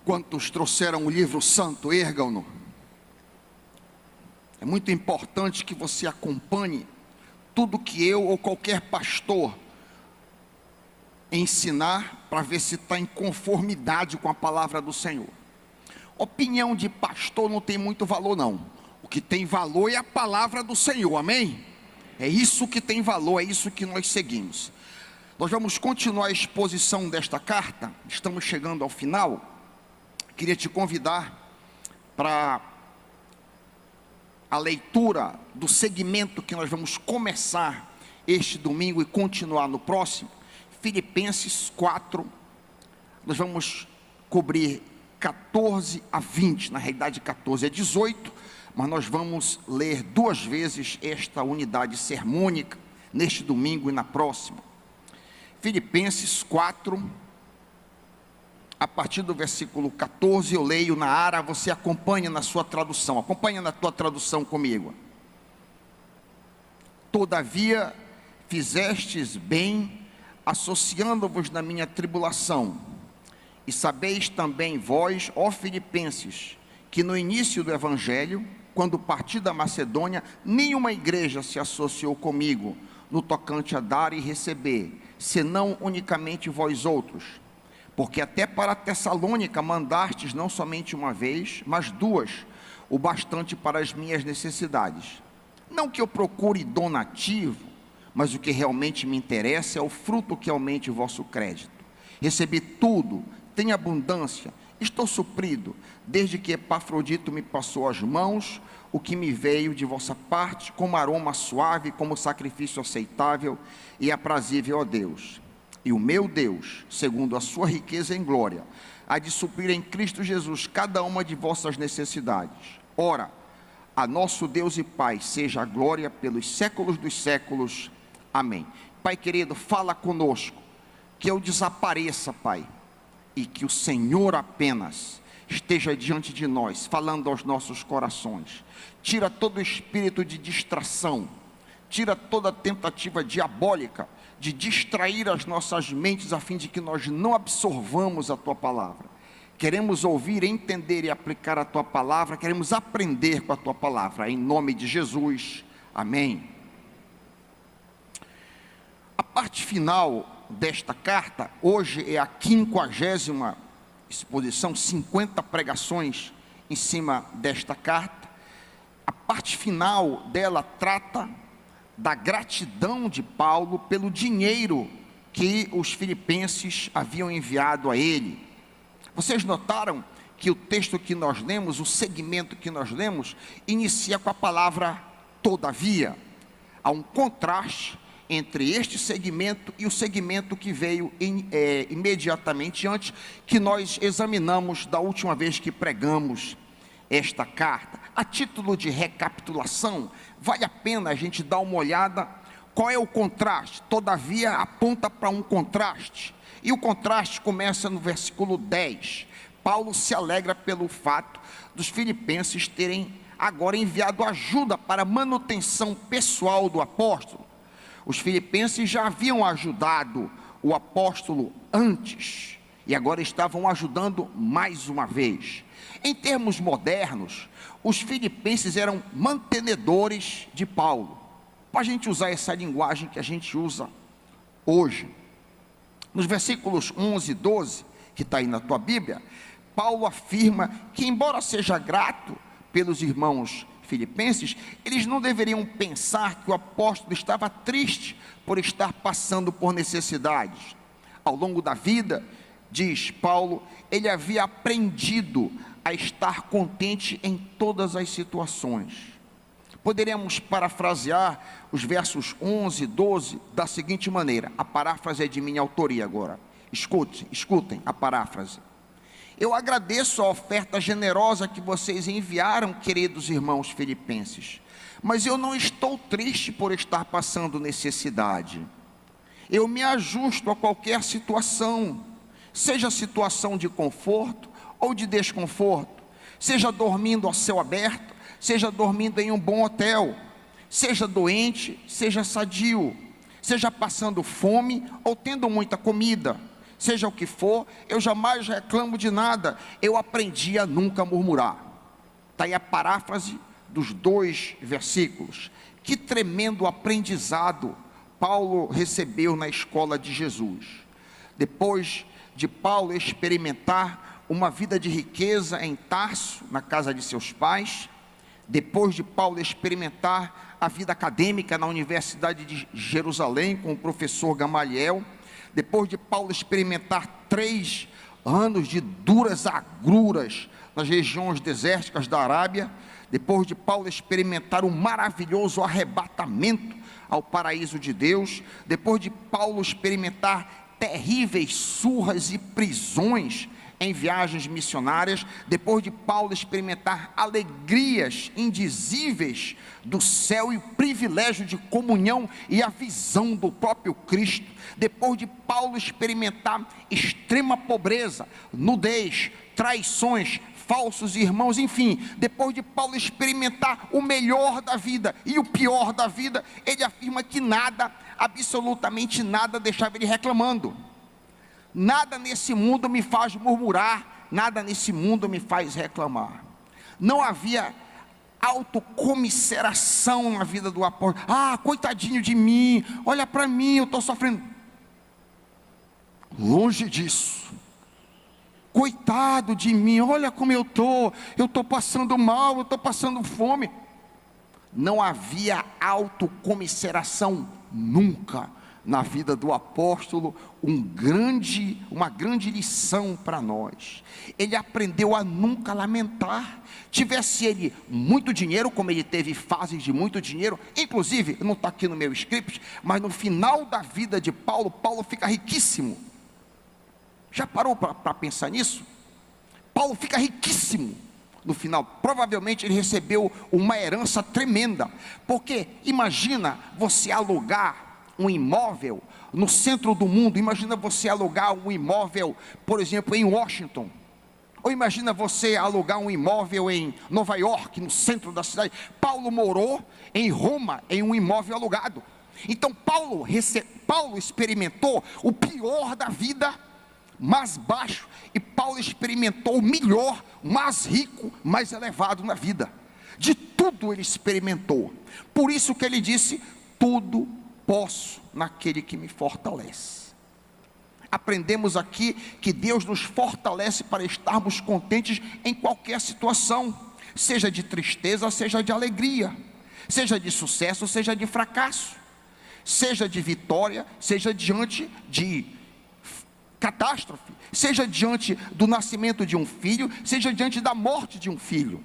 Quantos trouxeram o livro santo, ergam-no. É muito importante que você acompanhe tudo que eu ou qualquer pastor ensinar, para ver se está em conformidade com a palavra do Senhor. Opinião de pastor não tem muito valor não. O que tem valor é a palavra do Senhor, amém? É isso que tem valor, é isso que nós seguimos. Nós vamos continuar a exposição desta carta, estamos chegando ao final. Queria te convidar para a leitura do segmento que nós vamos começar este domingo e continuar no próximo. Filipenses 4, nós vamos cobrir 14 a 20, na realidade 14 a 18, mas nós vamos ler duas vezes esta unidade sermônica, neste domingo e na próxima. Filipenses 4, a partir do versículo 14, eu leio na ARA, você acompanha na sua tradução, acompanha na tua tradução comigo. Todavia, fizestes bem, associando-vos na minha tribulação, e sabeis também vós, ó Filipenses, que no início do Evangelho, quando parti da Macedônia, nenhuma igreja se associou comigo, no tocante a dar e receber, senão unicamente vós outros, porque até para Tessalônica mandastes não somente uma vez, mas duas, o bastante para as minhas necessidades. Não que eu procure donativo, mas o que realmente me interessa é o fruto que aumente o vosso crédito. Recebi tudo, tenho abundância, estou suprido, desde que Epafrodito me passou as mãos, o que me veio de vossa parte, como aroma suave, como sacrifício aceitável e aprazível a Deus. E o meu Deus, segundo a sua riqueza em glória, há de suprir em Cristo Jesus cada uma de vossas necessidades. Ora, a nosso Deus e Pai seja a glória pelos séculos dos séculos. Amém. Pai querido, fala conosco, que eu desapareça, Pai, e que o Senhor apenas esteja diante de nós, falando aos nossos corações. Tira todo espírito de distração, tira toda tentativa diabólica de distrair as nossas mentes, a fim de que nós não absorvamos a Tua palavra. Queremos ouvir, entender e aplicar a Tua palavra, queremos aprender com a Tua palavra, em nome de Jesus, amém. A parte final desta carta, hoje é a 50ª exposição, 50 pregações em cima desta carta. A parte final dela trata da gratidão de Paulo pelo dinheiro que os filipenses haviam enviado a ele. Vocês notaram que o texto que nós lemos, o segmento que nós lemos, inicia com a palavra todavia. Há um contraste entre este segmento e o segmento que veio imediatamente antes, que nós examinamos da última vez que pregamos esta carta. A título de recapitulação, vale a pena a gente dar uma olhada qual é o contraste. Todavia aponta para um contraste, e o contraste começa no versículo 10. Paulo se alegra pelo fato dos filipenses terem agora enviado ajuda para a manutenção pessoal do apóstolo. Os filipenses já haviam ajudado o apóstolo antes, e agora estavam ajudando mais uma vez. Em termos modernos, os filipenses eram mantenedores de Paulo, para a gente usar essa linguagem que a gente usa hoje. Nos versículos 11 e 12, que está aí na tua Bíblia, Paulo afirma que, embora seja grato pelos irmãos filipenses, eles não deveriam pensar que o apóstolo estava triste por estar passando por necessidades. Ao longo da vida, diz Paulo, ele havia aprendido a estar contente em todas as situações. Poderíamos parafrasear os versos 11 e 12 da seguinte maneira, a paráfrase é de minha autoria agora, escutem a paráfrase. Eu agradeço a oferta generosa que vocês enviaram, queridos irmãos filipenses, mas eu não estou triste por estar passando necessidade. Eu me ajusto a qualquer situação, seja situação de conforto ou de desconforto, seja dormindo a céu aberto, seja dormindo em um bom hotel, seja doente, seja sadio, seja passando fome ou tendo muita comida, seja o que for, eu jamais reclamo de nada. Eu aprendi a nunca murmurar. Está aí a paráfrase dos 2 versículos. Que tremendo aprendizado Paulo recebeu na escola de Jesus. Depois de Paulo experimentar uma vida de riqueza em Tarso, na casa de seus pais, depois de Paulo experimentar a vida acadêmica na Universidade de Jerusalém com o professor Gamaliel, depois de Paulo experimentar 3 anos de duras agruras nas regiões desérticas da Arábia, depois de Paulo experimentar um maravilhoso arrebatamento ao paraíso de Deus, depois de Paulo experimentar terríveis surras e prisões em viagens missionárias, depois de Paulo experimentar alegrias indizíveis do céu e o privilégio de comunhão e a visão do próprio Cristo, depois de Paulo experimentar extrema pobreza, nudez, traições, falsos irmãos, enfim, depois de Paulo experimentar o melhor da vida e o pior da vida, ele afirma que nada, absolutamente nada, deixava ele reclamando. Nada nesse mundo me faz murmurar, nada nesse mundo me faz reclamar. Não havia autocomisseração na vida do apóstolo. Coitadinho de mim, olha para mim, eu estou sofrendo. Longe disso. Coitado de mim, olha como eu estou passando mal, eu estou passando fome. Não havia autocomisseração nunca na vida do apóstolo, uma grande lição para nós. Ele aprendeu a nunca lamentar. Tivesse ele muito dinheiro, como ele teve fases de muito dinheiro, inclusive, não está aqui no meu script, mas no final da vida de Paulo, Paulo fica riquíssimo. Já parou para pensar nisso? Paulo fica riquíssimo no final. Provavelmente ele recebeu uma herança tremenda, porque imagina você alugar um imóvel no centro do mundo. Imagina você alugar um imóvel, por exemplo, em Washington, ou imagina você alugar um imóvel em Nova York, no centro da cidade. Paulo morou em Roma, em um imóvel alugado. Então Paulo experimentou o pior da vida, mais baixo, e Paulo experimentou o melhor, mais rico, mais elevado na vida. De tudo ele experimentou. Por isso que ele disse: tudo posso naquele que me fortalece. Aprendemos aqui que Deus nos fortalece para estarmos contentes em qualquer situação, seja de tristeza, seja de alegria, seja de sucesso, seja de fracasso, seja de vitória, seja diante de catástrofe, seja diante do nascimento de um filho, seja diante da morte de um filho.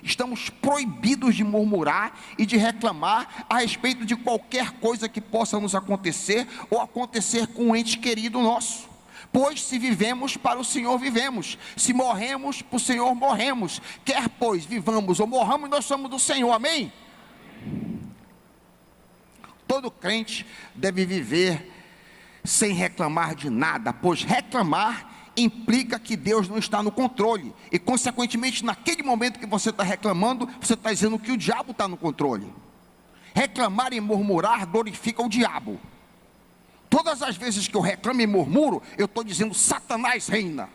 Estamos proibidos de murmurar e de reclamar a respeito de qualquer coisa que possa nos acontecer ou acontecer com um ente querido nosso. Pois se vivemos, para o Senhor vivemos, se morremos, para o Senhor morremos. Quer pois vivamos ou morramos, nós somos do Senhor, amém? Todo crente deve viver sem reclamar de nada, pois reclamar implica que Deus não está no controle, e consequentemente naquele momento que você está reclamando, você está dizendo que o diabo está no controle. Reclamar e murmurar glorifica o diabo. Todas as vezes que eu reclamo e murmuro, eu estou dizendo: Satanás reina.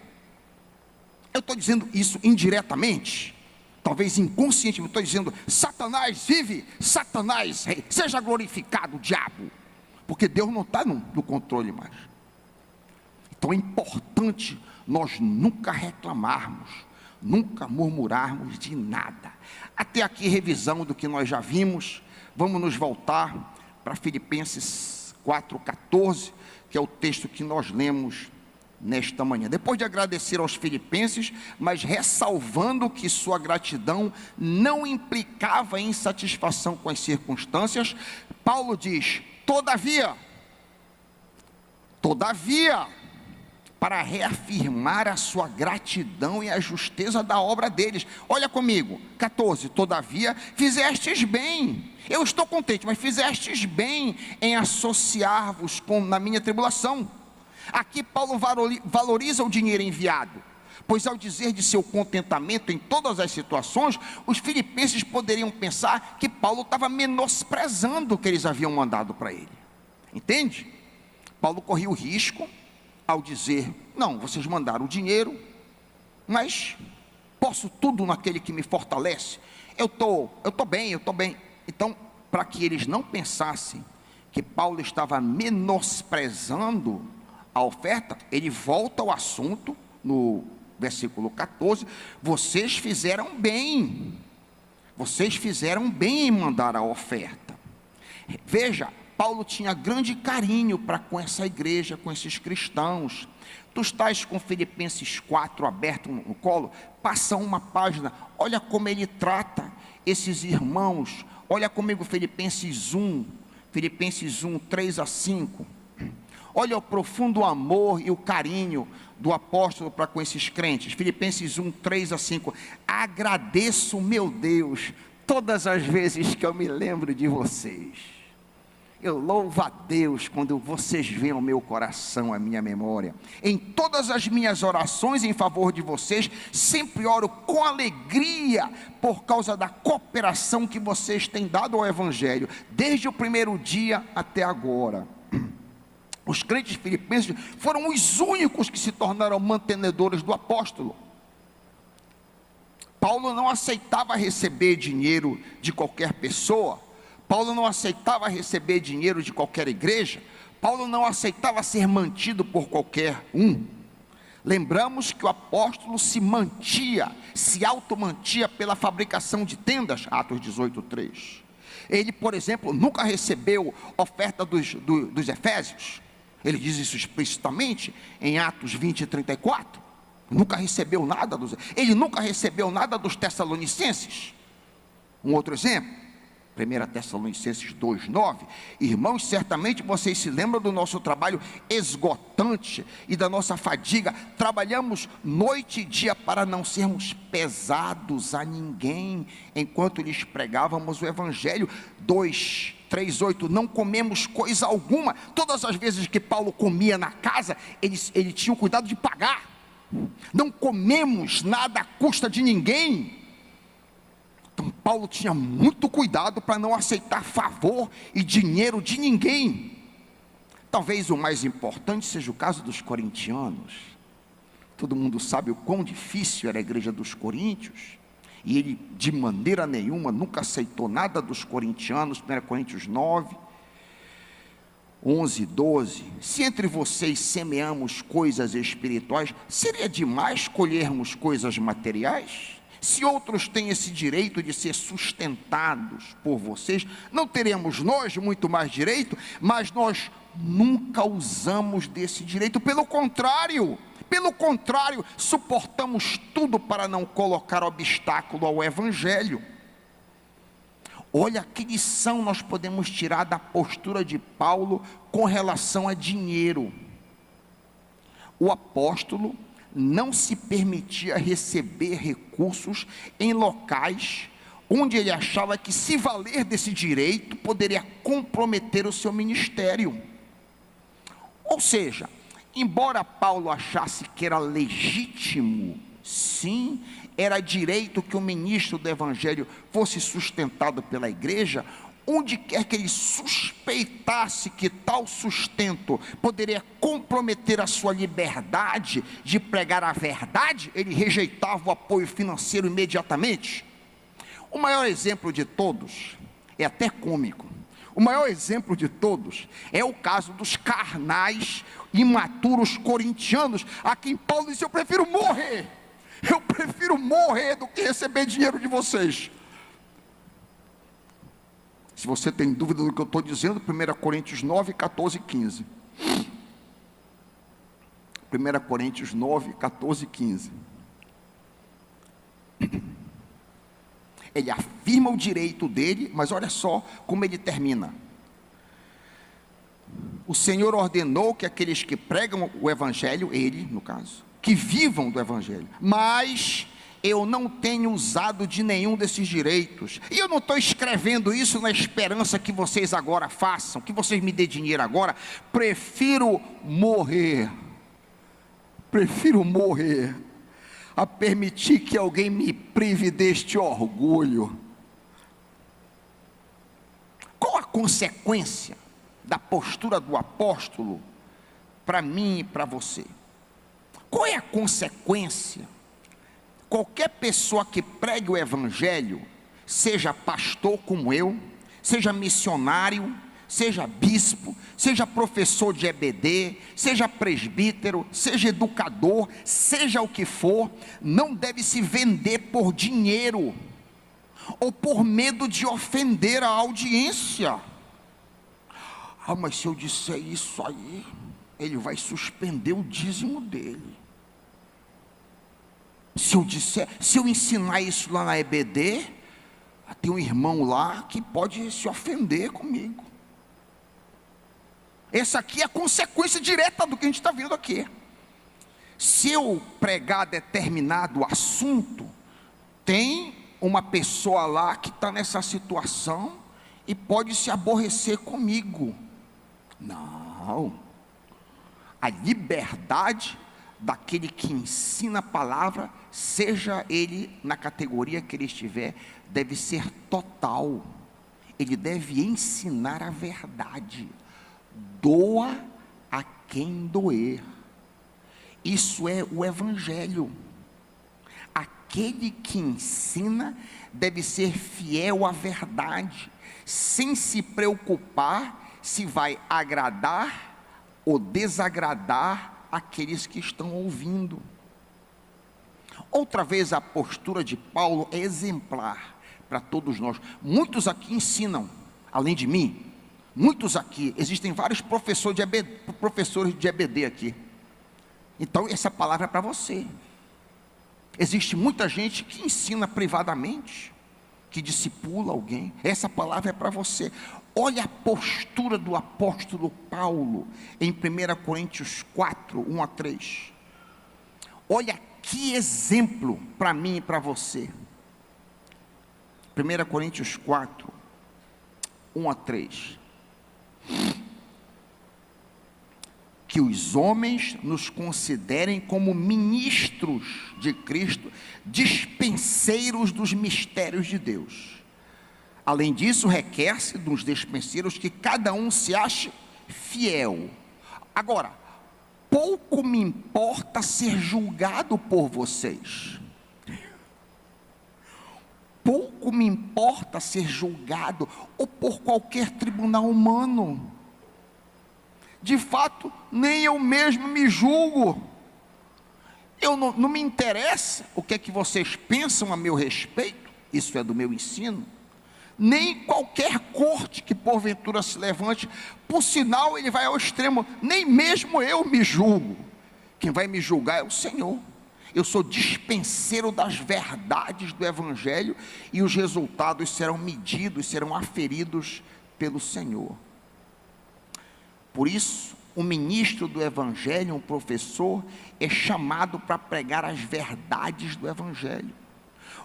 Eu estou dizendo isso indiretamente, talvez inconscientemente, estou dizendo: Satanás vive, Satanás reina, seja glorificado o diabo, porque Deus não está no controle mais. Então é importante nós nunca reclamarmos, nunca murmurarmos de nada. Até aqui revisão do que nós já vimos. Vamos nos voltar para Filipenses 4,14, que é o texto que nós lemos nesta manhã. Depois de agradecer aos filipenses, mas ressalvando que sua gratidão não implicava insatisfação com as circunstâncias, Paulo diz: todavia, para reafirmar a sua gratidão e a justeza da obra deles. Olha comigo, 14, todavia fizestes bem. Eu estou contente, mas fizestes bem em associar-vos na minha tribulação. Aqui Paulo valoriza o dinheiro enviado, pois ao dizer de seu contentamento em todas as situações, os filipenses poderiam pensar que Paulo estava menosprezando o que eles haviam mandado para ele. Entende? Paulo corria o risco, ao dizer: não, vocês mandaram o dinheiro, mas posso tudo naquele que me fortalece. Eu estou bem. Então, para que eles não pensassem que Paulo estava menosprezando a oferta, ele volta ao assunto no versículo 14: vocês fizeram bem em mandar a oferta. Veja, Paulo tinha grande carinho para com essa igreja, com esses cristãos. Tu estás com Filipenses 4 aberto no colo? Passa uma página, olha como ele trata esses irmãos. Olha comigo Filipenses 1, 3 a 5. Olha o profundo amor e o carinho do apóstolo para com esses crentes. Filipenses 1, 3 a 5. Agradeço, meu Deus, todas as vezes que eu me lembro de vocês. Eu louvo a Deus quando vocês veem o meu coração, a minha memória. Em todas as minhas orações em favor de vocês, sempre oro com alegria por causa da cooperação que vocês têm dado ao Evangelho, desde o primeiro dia até agora. Os crentes filipenses foram os únicos que se tornaram mantenedores do apóstolo. Paulo não aceitava receber dinheiro de qualquer pessoa. Paulo não aceitava receber dinheiro de qualquer igreja. Paulo não aceitava ser mantido por qualquer um. Lembramos que o apóstolo se automantia pela fabricação de tendas, Atos 18:3. Ele, por exemplo, nunca recebeu oferta dos Efésios. Ele diz isso explicitamente em Atos 20:34. Nunca recebeu nada ele nunca recebeu nada dos Tessalonicenses. Um outro exemplo, 1 Tessalonicenses 2:9. Irmãos, certamente vocês se lembram do nosso trabalho esgotante e da nossa fadiga. Trabalhamos noite e dia para não sermos pesados a ninguém, enquanto lhes pregávamos o Evangelho. 2:3:8. Não comemos coisa alguma. Todas as vezes que Paulo comia na casa, ele tinha o cuidado de pagar. Não comemos nada à custa de ninguém. Então Paulo tinha muito cuidado para não aceitar favor e dinheiro de ninguém. Talvez o mais importante seja o caso dos corintianos. Todo mundo sabe o quão difícil era a igreja dos coríntios, e ele de maneira nenhuma nunca aceitou nada dos corintianos. 1 Coríntios 9, 11, 12. Se entre vocês semeamos coisas espirituais, seria demais colhermos coisas materiais? Se outros têm esse direito de ser sustentados por vocês, não teremos nós muito mais direito? Mas nós nunca usamos desse direito. Pelo contrário, suportamos tudo para não colocar obstáculo ao Evangelho. Olha que lição nós podemos tirar da postura de Paulo com relação a dinheiro. O apóstolo não se permitia receber recursos em locais onde ele achava que, se valer desse direito, poderia comprometer o seu ministério. Ou seja, embora Paulo achasse que era legítimo, sim, era direito que o ministro do Evangelho fosse sustentado pela igreja, onde quer que ele suspeitasse que tal sustento poderia comprometer a sua liberdade de pregar a verdade, ele rejeitava o apoio financeiro imediatamente. O maior exemplo de todos, é até cômico, o maior exemplo de todos é o caso dos carnais, imaturos corintianos, a quem Paulo disse: eu prefiro morrer do que receber dinheiro de vocês. Se você tem dúvida do que eu estou dizendo, 1 Coríntios 9, 14 e 15. 1 Coríntios 9, 14 e 15. Ele afirma o direito dele, mas olha só como ele termina. O Senhor ordenou que aqueles que pregam o Evangelho, ele, no caso, que vivam do Evangelho, mas eu não tenho usado de nenhum desses direitos, e eu não estou escrevendo isso na esperança que vocês agora façam, que vocês me dêem dinheiro agora. Prefiro morrer a permitir que alguém me prive deste orgulho. Qual a consequência da postura do apóstolo para mim e para você. Qual é a consequência? Qualquer pessoa que pregue o evangelho, seja pastor como eu, seja missionário, seja bispo, seja professor de EBD, seja presbítero, seja educador, seja o que for, não deve se vender por dinheiro, ou por medo de ofender a audiência. Ah, mas se eu disser isso aí, ele vai suspender o dízimo dele. Se eu ensinar isso lá na EBD, tem um irmão lá que pode se ofender comigo. Essa aqui é a consequência direta do que a gente está vendo aqui. Se eu pregar determinado assunto, tem uma pessoa lá que está nessa situação e pode se aborrecer comigo. Não. A liberdade daquele que ensina a palavra, seja ele na categoria que ele estiver, deve ser total. Ele deve ensinar a verdade. Doa a quem doer. Isso é o evangelho. Aquele que ensina deve ser fiel à verdade, sem se preocupar se vai agradar ou desagradar aqueles que estão ouvindo. Outra vez, a postura de Paulo é exemplar para todos nós. Muitos aqui ensinam, além de mim, muitos aqui, existem vários professores de EBD aqui. Então essa palavra é para você. Existe muita gente que ensina privadamente, que discipula alguém. Essa palavra é para você. Olha a postura do apóstolo Paulo em 1 Coríntios 4, 1 a 3. Olha que exemplo para mim e para você. 1 Coríntios 4, 1 a 3. Que os homens nos considerem como ministros de Cristo, dispenseiros dos mistérios de Deus. Além disso, requer-se dos dispenseiros que cada um se ache fiel. Agora, pouco me importa ser julgado por vocês. Pouco me importa ser julgado ou por qualquer tribunal humano. De fato, nem eu mesmo me julgo. Não me interessa o que é que vocês pensam a meu respeito, isso é do meu ensino, nem qualquer corte que porventura se levante. Por sinal, ele vai ao extremo, nem mesmo eu me julgo. Quem vai me julgar é o Senhor. Eu sou dispenseiro das verdades do evangelho, e os resultados serão medidos, serão aferidos pelo Senhor. Por isso, o ministro do evangelho, um professor, é chamado para pregar as verdades do evangelho.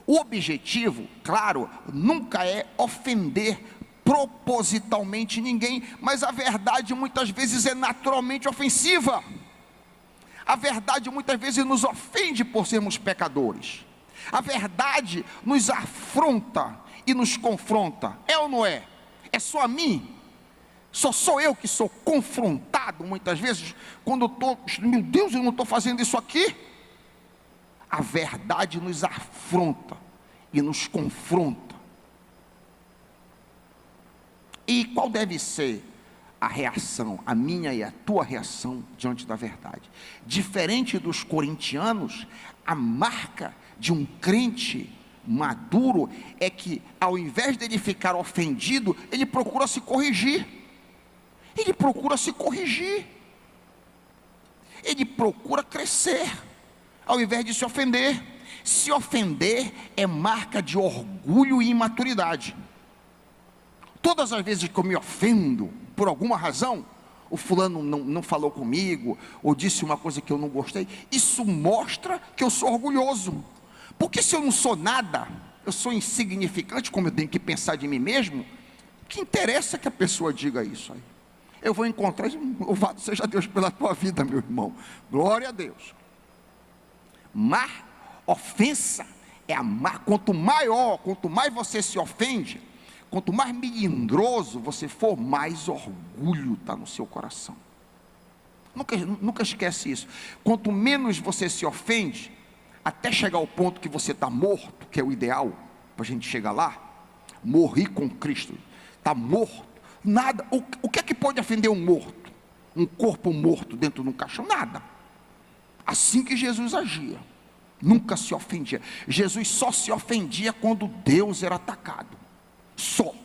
O objetivo, claro, nunca é ofender propositalmente ninguém, mas a verdade muitas vezes é naturalmente ofensiva. A verdade muitas vezes nos ofende por sermos pecadores. A verdade nos afronta e nos confronta. É ou não é? É só a mim? Só sou eu que sou confrontado muitas vezes, quando eu estou, meu Deus, eu não estou fazendo isso aqui. A verdade nos afronta e nos confronta. E qual deve ser a reação, a minha e a tua reação diante da verdade? Diferente dos corintianos, a marca de um crente maduro é que, ao invés dele ficar ofendido, ele procura se corrigir. Ele procura se corrigir. Ele procura crescer, ao invés de se ofender. Se ofender é marca de orgulho e imaturidade. Todas as vezes que eu me ofendo, por alguma razão, o fulano não falou comigo, ou disse uma coisa que eu não gostei, isso mostra que eu sou orgulhoso. Porque se eu não sou nada, eu sou insignificante, como eu tenho que pensar de mim mesmo, que interessa que a pessoa diga isso aí? Eu vou encontrar, louvado seja Deus pela tua vida, meu irmão, glória a Deus. Mas ofensa é quanto mais você se ofende, quanto mais melindroso você for, mais orgulho está no seu coração. Nunca esquece isso. Quanto menos você se ofende, até chegar ao ponto que você está morto, que é o ideal, para a gente chegar lá, morrer com Cristo, está morto, nada, o que é que pode ofender um morto? Um corpo morto dentro de um caixão? Nada. Assim que Jesus agia, nunca se ofendia. Jesus só se ofendia quando Deus era atacado, só.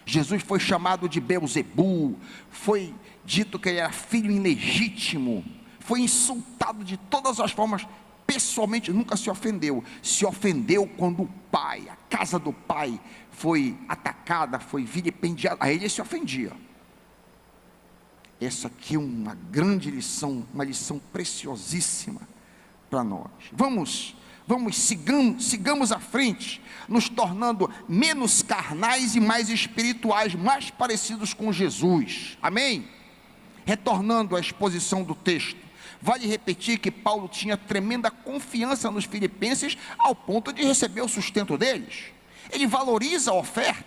Jesus foi chamado de Beelzebu, foi dito que ele era filho ilegítimo, foi insultado de todas as formas. Pessoalmente nunca se ofendeu quando o pai, a casa do pai foi atacada, foi vilipendiada, aí ele se ofendia. Essa aqui é uma grande lição, uma lição preciosíssima para nós. Sigamos à frente, nos tornando menos carnais e mais espirituais, mais parecidos com Jesus, amém? Retornando à exposição do texto, vale repetir que Paulo tinha tremenda confiança nos filipenses, ao ponto de receber o sustento deles. Ele valoriza a oferta,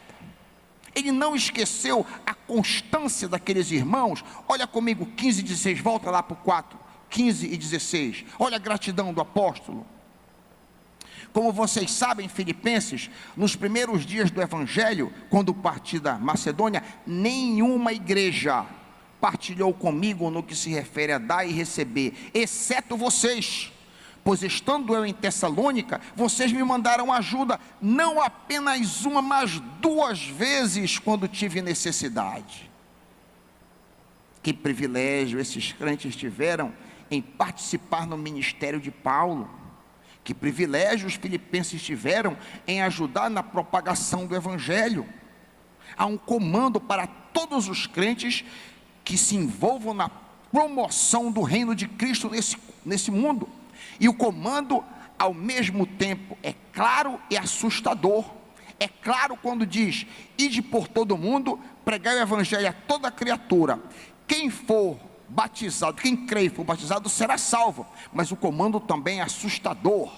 ele não esqueceu a constância daqueles irmãos. Olha comigo 15 e 16, volta lá para o 4, 15 e 16, olha a gratidão do apóstolo. Como vocês sabem, Filipenses, nos primeiros dias do Evangelho, quando parti da Macedônia, nenhuma igreja partilhou comigo no que se refere a dar e receber, exceto vocês, pois estando eu em Tessalônica, vocês me mandaram ajuda, não apenas uma, mas 2 vezes quando tive necessidade. Que privilégio esses crentes tiveram em participar no ministério de Paulo. Que privilégio os filipenses tiveram em ajudar na propagação do Evangelho. Há um comando para todos os crentes que se envolvam na promoção do reino de Cristo nesse mundo. E o comando, ao mesmo tempo, é claro e assustador. É claro quando diz: ide por todo o mundo, pregai o Evangelho a toda criatura. Quem for batizado, quem crê e for batizado, será salvo. Mas o comando também é assustador: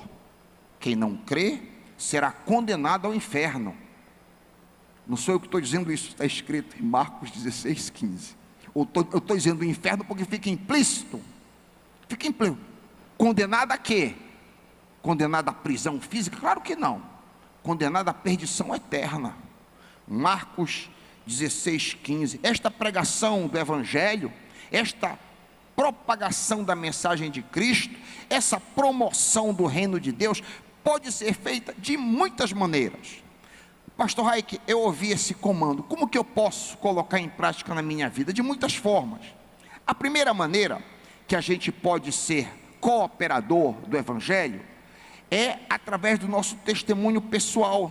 quem não crê, será condenado ao inferno. Não sou eu que estou dizendo isso, está escrito em Marcos 16, 15. Eu estou dizendo inferno porque fica implícito. Condenado a quê? Condenado à prisão física? Claro que não. Condenado à perdição eterna. Marcos 16, 15. Esta pregação do Evangelho, esta propagação da mensagem de Cristo, essa promoção do reino de Deus, pode ser feita de muitas maneiras. Pastor Raik, eu ouvi esse comando, como que eu posso colocar em prática na minha vida? De muitas formas. A primeira maneira que a gente pode ser cooperador do Evangelho é através do nosso testemunho pessoal.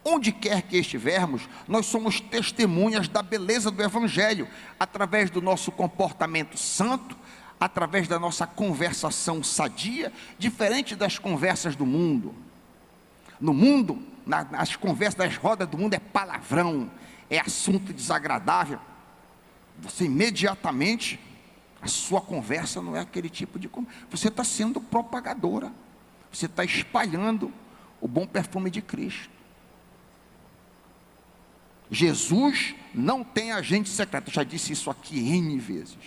Onde quer que estivermos, nós somos testemunhas da beleza do Evangelho, através do nosso comportamento santo, através da nossa conversação sadia, diferente das conversas do mundo. No mundo, nas conversas das rodas do mundo, é palavrão, é assunto desagradável. Você imediatamente, a sua conversa não é aquele tipo de conversa. Você está sendo propagadora, você está espalhando o bom perfume de Cristo. Jesus não tem agente secreto, eu já disse isso aqui N vezes.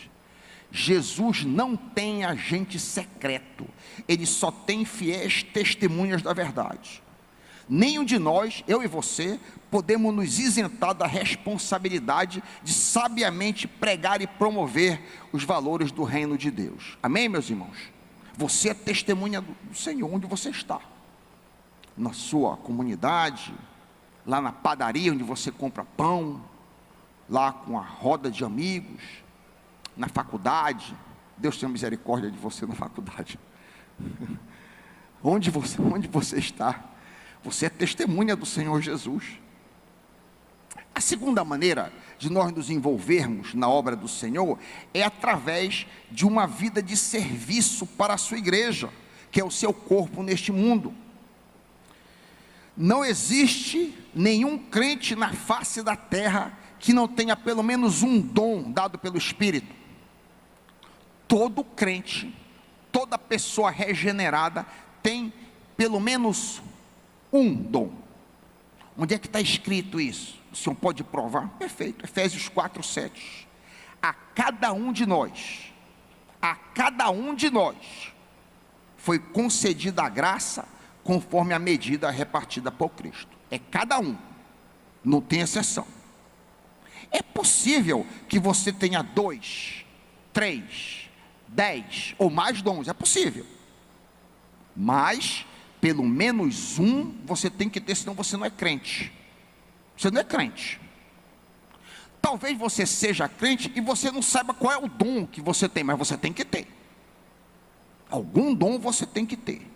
Jesus não tem agente secreto, ele só tem fiéis testemunhas da verdade. Nenhum de nós, eu e você, podemos nos isentar da responsabilidade de sabiamente pregar e promover os valores do reino de Deus. Amém, meus irmãos? Você é testemunha do Senhor onde você está, na sua comunidade, lá na padaria onde você compra pão, lá com a roda de amigos, na faculdade. Deus tenha misericórdia de você na faculdade. Onde você está, você é testemunha do Senhor Jesus. A segunda maneira de nós nos envolvermos na obra do Senhor é através de uma vida de serviço para a sua igreja, que é o seu corpo neste mundo. Não existe nenhum crente na face da terra que não tenha pelo menos um dom dado pelo Espírito. Todo crente, toda pessoa regenerada tem pelo menos um dom. Onde é que está escrito isso? O senhor pode provar? Perfeito, Efésios 4, 7. a cada um de nós, foi concedida a graça conforme a medida repartida por Cristo. É cada um, não tem exceção. É possível que você tenha 2, 3, 10 ou mais dons, é possível. Mas, pelo menos um, você tem que ter, senão você não é crente. Você não é crente. Talvez você seja crente e você não saiba qual é o dom que você tem, mas você tem que ter. Algum dom você tem que ter,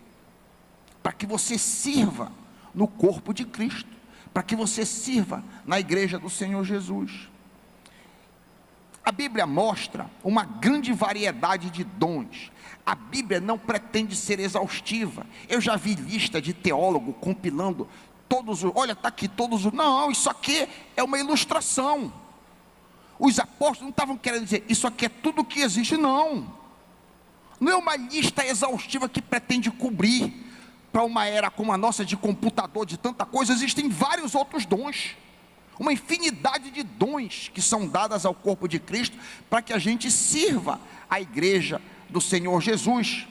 para que você sirva no corpo de Cristo, para que você sirva na igreja do Senhor Jesus. A Bíblia mostra uma grande variedade de dons. A Bíblia não pretende ser exaustiva. Eu já vi lista de teólogo compilando todos os, olha, está aqui todos os, não, isso aqui é uma ilustração. Os apóstolos não estavam querendo dizer, isso aqui é tudo que existe, não é uma lista exaustiva que pretende cobrir. Para uma era como a nossa, de computador, de tanta coisa, existem vários outros dons, uma infinidade de dons que são dadas ao corpo de Cristo, para que a gente sirva a igreja do Senhor Jesus.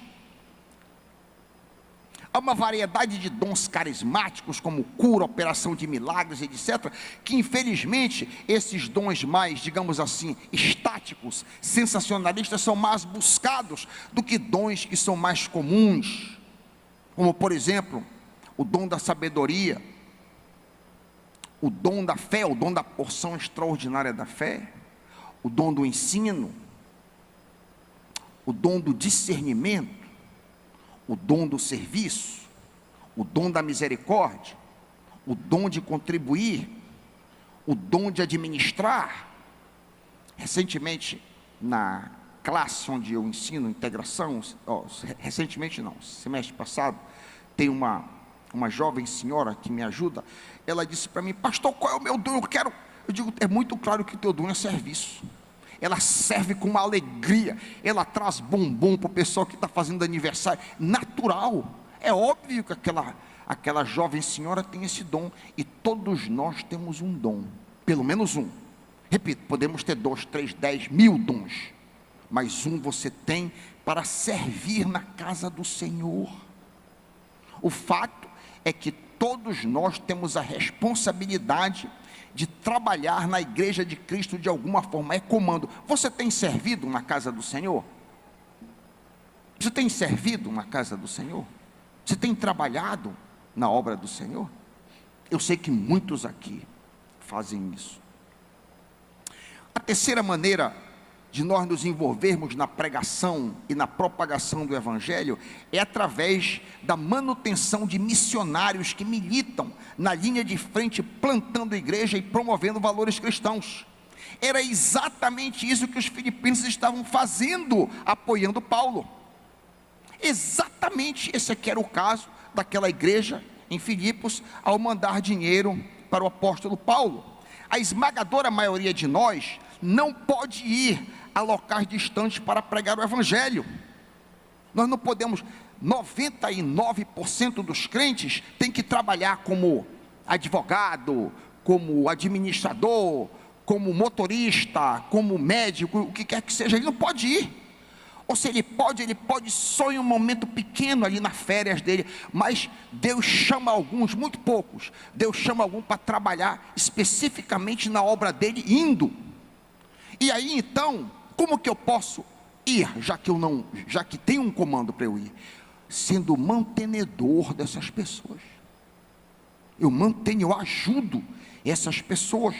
Há uma variedade de dons carismáticos, como cura, operação de milagres, etc., que infelizmente esses dons mais, digamos assim, estáticos, sensacionalistas, são mais buscados do que dons que são mais comuns, como por exemplo, o dom da sabedoria, o dom da fé, o dom da porção extraordinária da fé, o dom do ensino, o dom do discernimento, o dom do serviço, o dom da misericórdia, o dom de contribuir, o dom de administrar. Recentemente, na classe onde eu ensino integração, recentemente não, semestre passado, tem uma jovem senhora que me ajuda. Ela disse para mim, pastor, qual é o meu dom? Eu digo, é muito claro que o teu dom é serviço. Ela serve com uma alegria, ela traz bombom para o pessoal que está fazendo aniversário, natural. É óbvio que aquela jovem senhora tem esse dom, e todos nós temos um dom, pelo menos um. Repito, podemos ter 2, 3, 10 mil dons, mas um você tem para servir na casa do Senhor. O fato é que todos nós temos a responsabilidade de trabalhar na igreja de Cristo de alguma forma, é comando. Você tem servido na casa do Senhor? Você tem servido na casa do Senhor? Você tem trabalhado na obra do Senhor? Eu sei que muitos aqui fazem isso. A terceira maneira de nós nos envolvermos na pregação e na propagação do Evangelho é através da manutenção de missionários que militam na linha de frente, plantando a igreja e promovendo valores cristãos. Era exatamente isso que os filipenses estavam fazendo, apoiando Paulo. Exatamente esse aqui era o caso daquela igreja em Filipos, ao mandar dinheiro para o apóstolo Paulo. A esmagadora maioria de nós não pode ir a locais distantes para pregar o Evangelho. Nós não podemos. 99% dos crentes tem que trabalhar como advogado, como administrador, como motorista, como médico, o que quer que seja. Ele não pode ir. Ou se ele pode só em um momento pequeno ali nas férias dele. Mas Deus chama alguns, muito poucos, Deus chama alguns para trabalhar especificamente na obra dele, indo. E aí então, como que eu posso ir, já que tem um comando para eu ir? Sendo mantenedor dessas pessoas. Eu ajudo essas pessoas.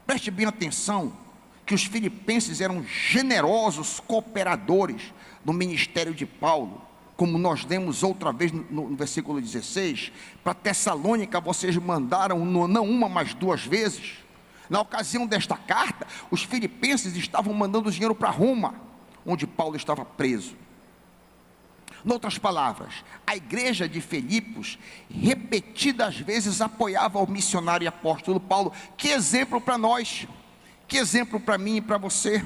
Preste bem atenção, que os filipenses eram generosos cooperadores no ministério de Paulo, como nós lemos outra vez no versículo 16, para Tessalônica vocês mandaram não uma, mas 2 vezes. Na ocasião desta carta, os filipenses estavam mandando dinheiro para Roma, onde Paulo estava preso. Em outras palavras, a igreja de Filipos, repetidas vezes, apoiava o missionário e apóstolo Paulo. Que exemplo para nós, que exemplo para mim e para você.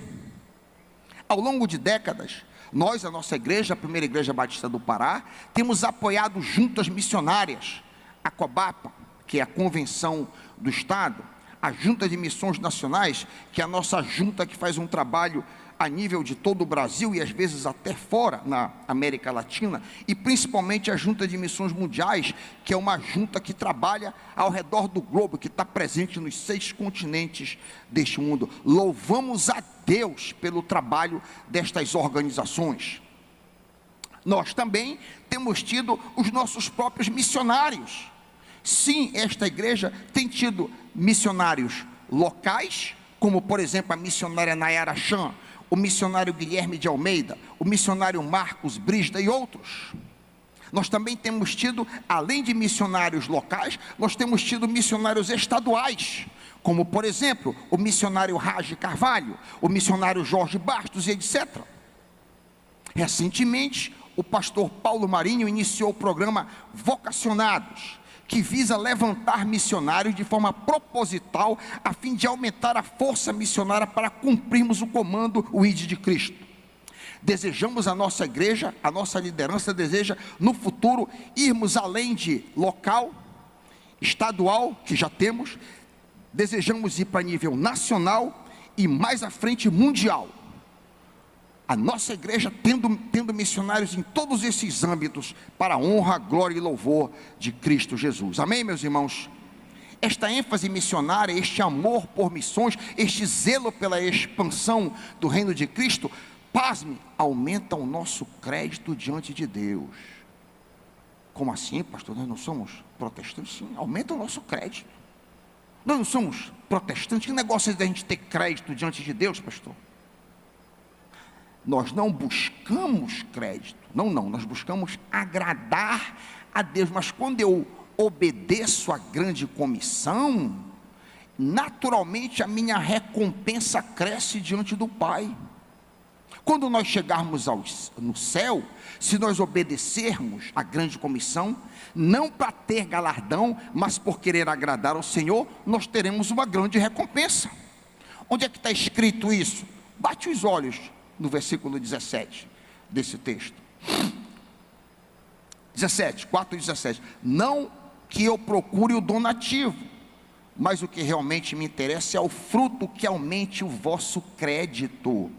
Ao longo de décadas, nós, a nossa igreja, a primeira igreja batista do Pará, temos apoiado juntas missionárias, a COBAPA, que é a Convenção do Estado, a Junta de Missões Nacionais, que é a nossa junta que faz um trabalho a nível de todo o Brasil e às vezes até fora na América Latina, e principalmente a Junta de Missões Mundiais, que é uma junta que trabalha ao redor do globo, que está presente nos 6 continentes deste mundo. Louvamos a Deus pelo trabalho destas organizações. Nós também temos tido os nossos próprios missionários. Sim, esta igreja tem tido missionários locais, como por exemplo a missionária Nayara Chan, o missionário Guilherme de Almeida, o missionário Marcos Brisda e outros. Nós também temos tido, além de missionários locais, nós temos tido missionários estaduais, como por exemplo, o missionário Raj Carvalho, o missionário Jorge Bastos e etc. Recentemente, o pastor Paulo Marinho iniciou o programa Vocacionados, que visa levantar missionários de forma proposital, a fim de aumentar a força missionária para cumprirmos o comando, o ID de Cristo. Desejamos a nossa igreja, a nossa liderança deseja no futuro irmos além de local, estadual, que já temos, desejamos ir para nível nacional e mais à frente mundial. A nossa igreja tendo missionários em todos esses âmbitos, para a honra, glória e louvor de Cristo Jesus. Amém, meus irmãos? Esta ênfase missionária, este amor por missões, este zelo pela expansão do reino de Cristo, pasme, aumenta o nosso crédito diante de Deus. Como assim, pastor? Nós não somos protestantes? Sim, aumenta o nosso crédito. Nós não somos protestantes? Que negócio é da gente ter crédito diante de Deus, pastor? Nós não buscamos crédito, nós buscamos agradar a Deus, mas quando eu obedeço à grande comissão, naturalmente a minha recompensa cresce diante do Pai. Quando nós chegarmos no céu, se nós obedecermos à grande comissão, não para ter galardão, mas por querer agradar ao Senhor, nós teremos uma grande recompensa. Onde é que está escrito isso? Bate os olhos no versículo 17 desse texto. 4:17. Não que eu procure o donativo, mas o que realmente me interessa é o fruto que aumente o vosso crédito.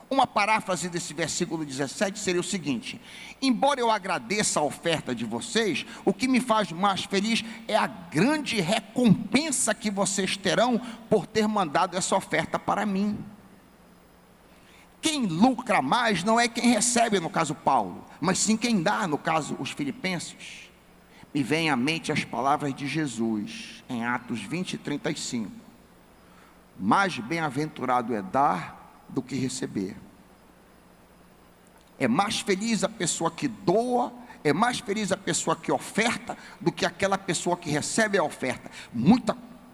Uma paráfrase desse versículo 17 seria o seguinte: embora eu agradeça a oferta de vocês, o que me faz mais feliz é a grande recompensa que vocês terão por ter mandado essa oferta para mim. Quem lucra mais não é quem recebe, no caso Paulo, mas sim quem dá, no caso os filipenses. Me vem à mente as palavras de Jesus, em Atos 20:35. Mais bem-aventurado é dar do que receber. É mais feliz a pessoa que doa, é mais feliz a pessoa que oferta, do que aquela pessoa que recebe a oferta.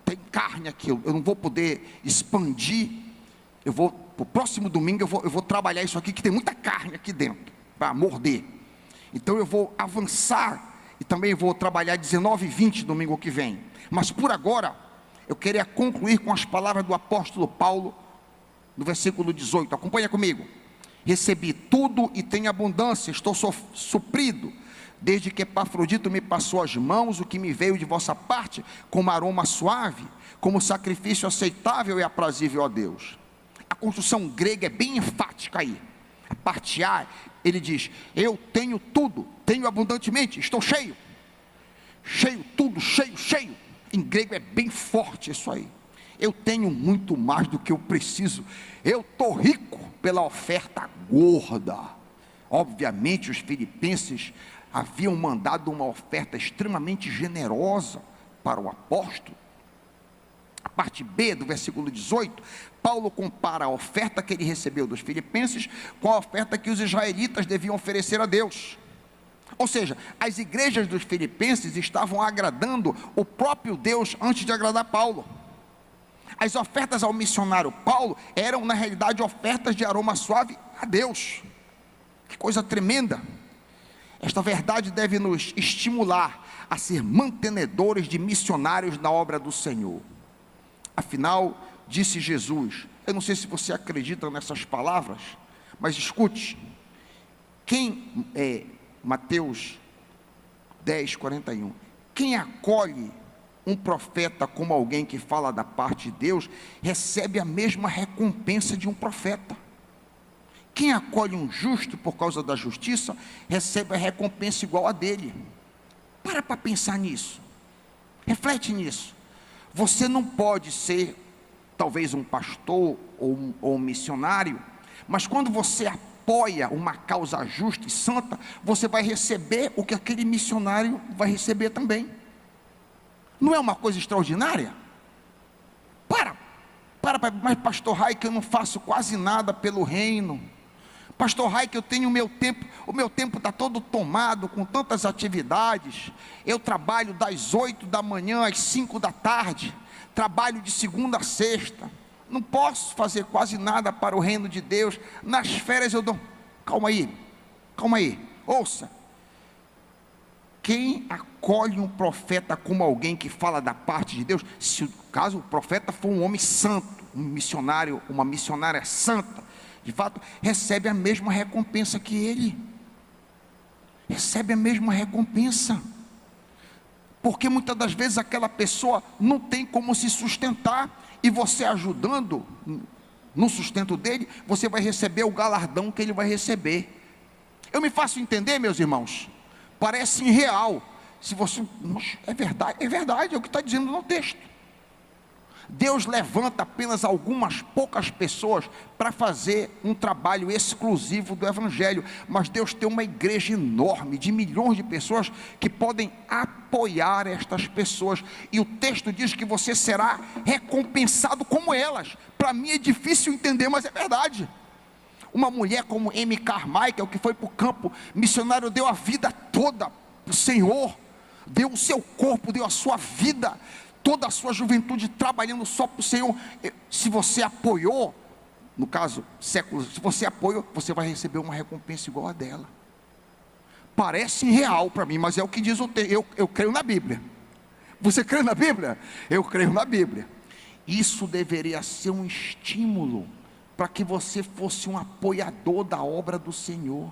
Tem carne aqui, eu não vou poder expandir. O próximo domingo eu vou trabalhar isso aqui, que tem muita carne aqui dentro, para morder. Então eu vou avançar, e também vou trabalhar 19 e 20 domingo que vem. Mas por agora, eu queria concluir com as palavras do apóstolo Paulo, no versículo 18, acompanha comigo. Recebi tudo e tenho abundância, estou suprido, desde que Epafrodito me passou as mãos, o que me veio de vossa parte, como aroma suave, como sacrifício aceitável e aprazível a Deus. A construção grega é bem enfática aí. A parte A, ele diz: eu tenho tudo, tenho abundantemente, estou cheio. Cheio, tudo, cheio. Em grego é bem forte isso aí. Eu tenho muito mais do que eu preciso. Eu estou rico pela oferta gorda. Obviamente os filipenses haviam mandado uma oferta extremamente generosa para o apóstolo. A parte B do versículo 18, Paulo compara a oferta que ele recebeu dos filipenses com a oferta que os israelitas deviam oferecer a Deus. Ou seja, as igrejas dos filipenses estavam agradando o próprio Deus antes de agradar Paulo. As ofertas ao missionário Paulo eram na realidade ofertas de aroma suave a Deus. Que coisa tremenda! Esta verdade deve nos estimular a ser mantenedores de missionários na obra do Senhor. Afinal, disse Jesus, eu não sei se você acredita nessas palavras, mas escute, Mateus 10:41, quem acolhe um profeta como alguém que fala da parte de Deus, recebe a mesma recompensa de um profeta. Quem acolhe um justo por causa da justiça, recebe a recompensa igual a dele. Para pensar nisso. Reflete nisso. Você não pode ser, talvez, um pastor ou um missionário, mas quando você apoia uma causa justa e santa, você vai receber o que aquele missionário vai receber também. Não é uma coisa extraordinária? Mas pastor Raik, eu não faço quase nada pelo reino. Pastor Raik, eu tenho o meu tempo está todo tomado com tantas atividades. Eu trabalho das 8 da manhã às 5 da tarde, trabalho de segunda a sexta, não posso fazer quase nada para o reino de Deus. Nas férias eu dou, calma aí, ouça, quem acolhe um profeta como alguém que fala da parte de Deus, se caso o profeta for um homem santo, um missionário, uma missionária santa, de fato, recebe a mesma recompensa que ele, recebe a mesma recompensa, porque muitas das vezes aquela pessoa não tem como se sustentar, e você ajudando no sustento dele, você vai receber o galardão que ele vai receber. Eu me faço entender, meus irmãos? Parece irreal, se você, é verdade, é o que está dizendo no texto. Deus levanta apenas algumas poucas pessoas para fazer um trabalho exclusivo do Evangelho, mas Deus tem uma igreja enorme, de milhões de pessoas, que podem apoiar estas pessoas, e o texto diz que você será recompensado como elas. Para mim é difícil entender, mas é verdade. Uma mulher como Amy Carmichael, que foi para o campo missionário, deu a vida toda para o Senhor, deu o seu corpo, deu a sua vida, toda a sua juventude trabalhando só para o Senhor. Se você apoiou, no caso, séculos, se você apoiou, você vai receber uma recompensa igual a dela. Parece irreal para mim, mas é o que diz o texto. Eu creio na Bíblia. Você crê na Bíblia? Eu creio na Bíblia. Isso deveria ser um estímulo para que você fosse um apoiador da obra do Senhor.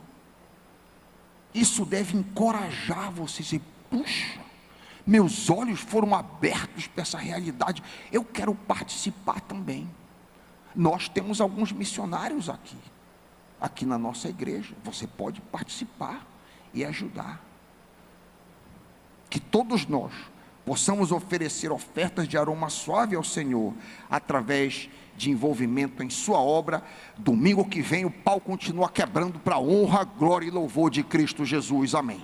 Isso deve encorajar você, dizer, puxa, meus olhos foram abertos para essa realidade, eu quero participar também. Nós temos alguns missionários aqui na nossa igreja, você pode participar e ajudar. Que todos nós possamos oferecer ofertas de aroma suave ao Senhor, através de envolvimento em sua obra. Domingo que vem o pau continua quebrando para a honra, glória e louvor de Cristo Jesus, amém.